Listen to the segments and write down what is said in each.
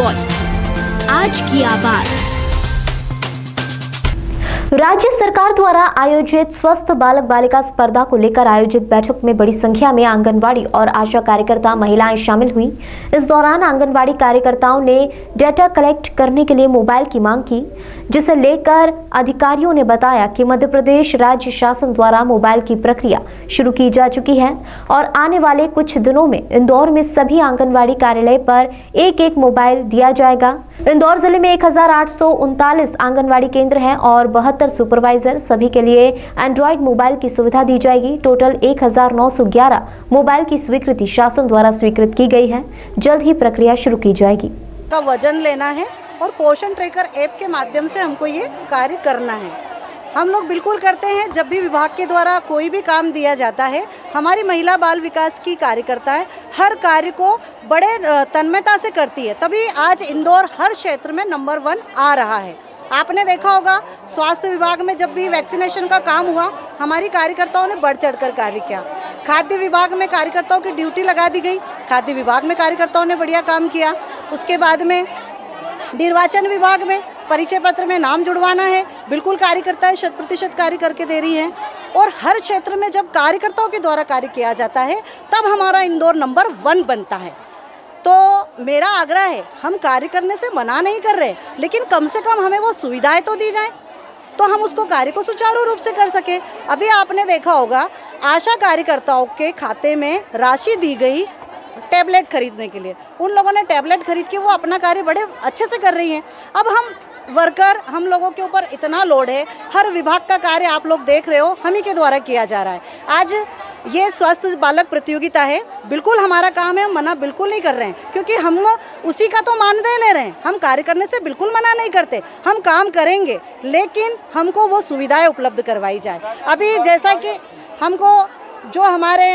Voice, आज की आवाज। राज्य सरकार द्वारा आयोजित स्वस्थ बालक बालिका स्पर्धा को लेकर आयोजित बैठक में बड़ी संख्या में आंगनवाड़ी और आशा कार्यकर्ता महिलाएं शामिल हुई। इस दौरान आंगनवाड़ी कार्यकर्ताओं ने डेटा कलेक्ट करने के लिए मोबाइल की मांग की, जिसे लेकर अधिकारियों ने बताया कि मध्य प्रदेश राज्य शासन द्वारा मोबाइल की प्रक्रिया शुरू की जा चुकी है और आने वाले कुछ दिनों में इंदौर में सभी आंगनवाड़ी कार्यालय पर एक एक मोबाइल दिया जाएगा। इंदौर जिले में 1839 आंगनवाड़ी केंद्र हैं और 72 सुपरवाइजर, सभी के लिए एंड्रॉइड मोबाइल की सुविधा दी जाएगी। टोटल 1911 मोबाइल की स्वीकृति शासन द्वारा स्वीकृत की गई है। जल्द ही प्रक्रिया शुरू की जाएगी। का वजन लेना है और पोषण ट्रैकर ऐप के माध्यम से हमको ये कार्य करना है। हम लोग बिल्कुल करते हैं। जब भी विभाग के द्वारा कोई भी काम दिया जाता है, हमारी महिला बाल विकास की कार्यकर्ताएं हर कार्य को बड़े तन्मयता से करती है, तभी आज इंदौर हर क्षेत्र में नंबर 1 आ रहा है। आपने देखा होगा स्वास्थ्य विभाग में जब भी वैक्सीनेशन का काम हुआ, हमारी कार्यकर्ताओं ने बढ़ चढ़कर कार्य किया। खाद्य विभाग में कार्यकर्ताओं की ड्यूटी लगा दी गई, खाद्य विभाग में कार्यकर्ताओं ने बढ़िया काम किया। उसके बाद में निर्वाचन विभाग में परिचय पत्र में नाम जुड़वाना है, बिल्कुल कार्यकर्ताएं 100% कार्य करके दे रही हैं। और हर क्षेत्र में जब कार्यकर्ताओं के द्वारा कार्य किया जाता है, तब हमारा इंदौर नंबर 1 बनता है। तो मेरा आग्रह है, हम कार्य करने से मना नहीं कर रहे, लेकिन कम से कम हमें वो सुविधाएं तो दी जाएं, तो हम उसको कार्य को सुचारू रूप से कर सके। अभी आपने देखा होगा आशा कार्यकर्ताओं के खाते में राशि दी गई टैबलेट खरीदने के लिए। उन लोगों ने टैबलेट खरीद के वो अपना कार्य बड़े अच्छे से कर रही हैं। अब हम लोगों के ऊपर इतना लोड है, हर विभाग का कार्य आप लोग देख रहे हो हम ही के द्वारा किया जा रहा है। आज ये स्वस्थ बालक प्रतियोगिता है, बिल्कुल हमारा काम है, हम मना बिल्कुल नहीं कर रहे हैं, क्योंकि हम उसी का तो मानदेय ले रहे हैं। हम कार्य करने से बिल्कुल मना नहीं करते, हम काम करेंगे, लेकिन हमको वो सुविधाएं उपलब्ध करवाई जाए। अभी जैसा कि हमको जो हमारे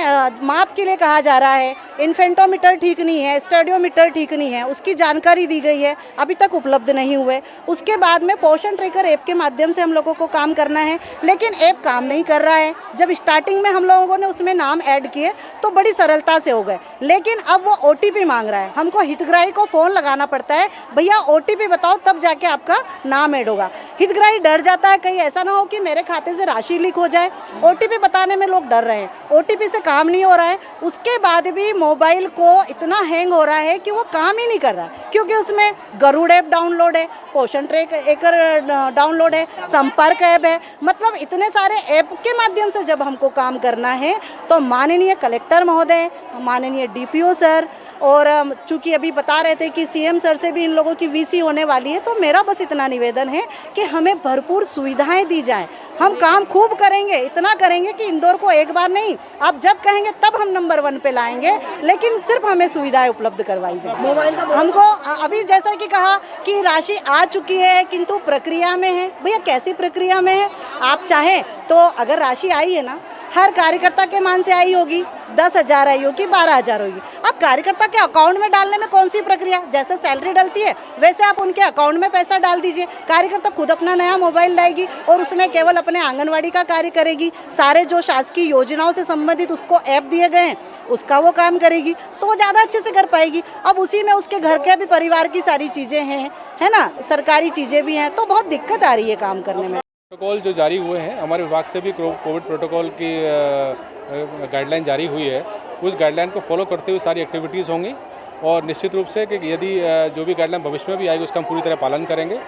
माप के लिए कहा जा रहा है, इन्फेंटोमीटर ठीक नहीं है, स्टेडियोमीटर ठीक नहीं है, उसकी जानकारी दी गई है, अभी तक उपलब्ध नहीं हुए। उसके बाद में पोषण ट्रैकर ऐप के माध्यम से हम लोगों को काम करना है, लेकिन ऐप काम नहीं कर रहा है। जब स्टार्टिंग में हम लोगों ने उसमें नाम ऐड किए तो बड़ी सरलता से हो गए, लेकिन अब वो OTP मांग रहा है। हमको हितग्राही को फ़ोन लगाना पड़ता है, भैया OTP बताओ, तब जाके आपका नाम ऐड होगा। हितग्राही डर जाता है, कहीं ऐसा ना हो कि मेरे खाते से राशि लीक हो जाए। OTP बताने में लोग डर रहे हैं, OTP से काम नहीं हो रहा है। उसके बाद भी मोबाइल को इतना हैंग हो रहा है कि वो काम ही नहीं कर रहा है, क्योंकि उसमें गरुड़ ऐप डाउनलोड है, पोषण ट्रैकर डाउनलोड है, संपर्क ऐप है। मतलब इतने सारे ऐप के माध्यम से जब हमको काम करना है, तो माननीय कलेक्टर महोदय, माननीय DPO सर, और चूँकि अभी बता रहे थे कि CM सर से भी इन लोगों की VC होने वाली है, तो मेरा बस इतना निवेदन है कि हमें भरपूर सुविधाएं दी जाएं। हम काम खूब करेंगे, इतना करेंगे कि इंदौर को एक बार नहीं, आप जब कहेंगे तब हम नंबर 1 पे लाएंगे, लेकिन सिर्फ हमें सुविधाएं उपलब्ध करवाई जाए। मोबाइल का हमको अभी जैसा कि कहा कि राशि आ चुकी है, किंतु प्रक्रिया में है। भैया कैसी प्रक्रिया में है? आप चाहें तो अगर राशि आई है ना, हर कार्यकर्ता के मान से आई होगी, 10,000 आई होगी, 12,000 होगी। अब कार्यकर्ता के अकाउंट में डालने में कौन सी प्रक्रिया? जैसे सैलरी डलती है वैसे आप उनके अकाउंट में पैसा डाल दीजिए। कार्यकर्ता खुद अपना नया मोबाइल लाएगी और उसमें केवल अपने आंगनवाड़ी का कार्य करेगी। सारे जो शासकीय योजनाओं से संबंधित उसको ऐप दिए गए हैं, उसका वो काम करेगी, तो वो ज़्यादा अच्छे से कर पाएगी। अब उसी में उसके घर के भी परिवार की सारी चीज़ें हैं, है ना, सरकारी चीज़ें भी हैं, तो बहुत दिक्कत आ रही है काम करने में। प्रोटोकॉल जो जारी हुए हैं, हमारे विभाग से भी कोविड प्रोटोकॉल की गाइडलाइन जारी हुई है। उस गाइडलाइन को फॉलो करते हुए सारी एक्टिविटीज़ होंगी, और निश्चित रूप से कि यदि जो भी गाइडलाइन भविष्य में भी आएगी उसका हम पूरी तरह पालन करेंगे।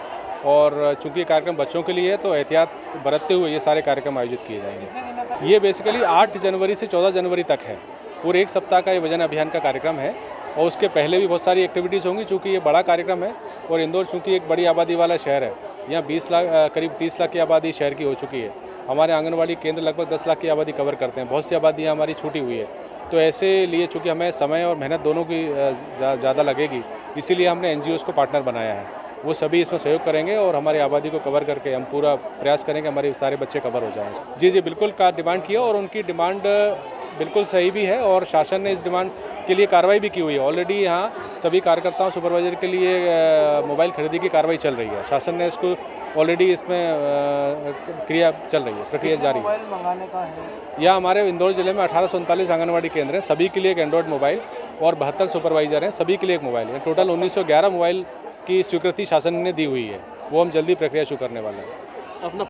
और चूँकि ये कार्यक्रम बच्चों के लिए है, तो एहतियात बरतते हुए ये सारे कार्यक्रम आयोजित किए जाएंगे। ये बेसिकली 8 जनवरी से 14 जनवरी तक है, पूरे 1 सप्ताह का ये वजन अभियान का कार्यक्रम है। और उसके पहले भी बहुत सारी एक्टिविटीज़ होंगी, चूँकि ये बड़ा कार्यक्रम है और इंदौर चूँकि एक बड़ी आबादी वाला शहर है, यहाँ 20 लाख करीब 30 लाख की आबादी शहर की हो चुकी है। हमारे आंगनवाड़ी केंद्र लगभग 10 लाख की आबादी कवर करते हैं, बहुत सी आबादी हमारी छूटी हुई है। तो ऐसे लिए चूँकि हमें समय और मेहनत दोनों की ज़्यादा लगेगी, इसीलिए हमने NGOs को पार्टनर बनाया है। वो सभी इसमें सहयोग करेंगे और हमारी आबादी को कवर करके हम पूरा प्रयास करेंगे हमारे सारे बच्चे कवर हो जाएँ। जी बिल्कुल का डिमांड किया, और उनकी डिमांड बिल्कुल सही भी है, और शासन ने इस डिमांड के लिए कार्रवाई भी की हुई है। ऑलरेडी यहाँ सभी कार्यकर्ताओं सुपरवाइजर के लिए मोबाइल खरीदी की कार्रवाई चल रही है। शासन ने इसको ऑलरेडी इसमें क्रिया चल रही है, प्रक्रिया जारी है। मोबाइल मंगाने का है, यह हमारे इंदौर जिले में 1839 आंगनवाड़ी केंद्र हैं, सभी के लिए एक एंड्रॉयड मोबाइल और 72 सुपरवाइज़र हैं, सभी के लिए एक मोबाइल है। टोटल 1911 मोबाइल की स्वीकृति शासन ने दी हुई है, वो हम जल्दी प्रक्रिया शुरू करने वाले हैं। अपना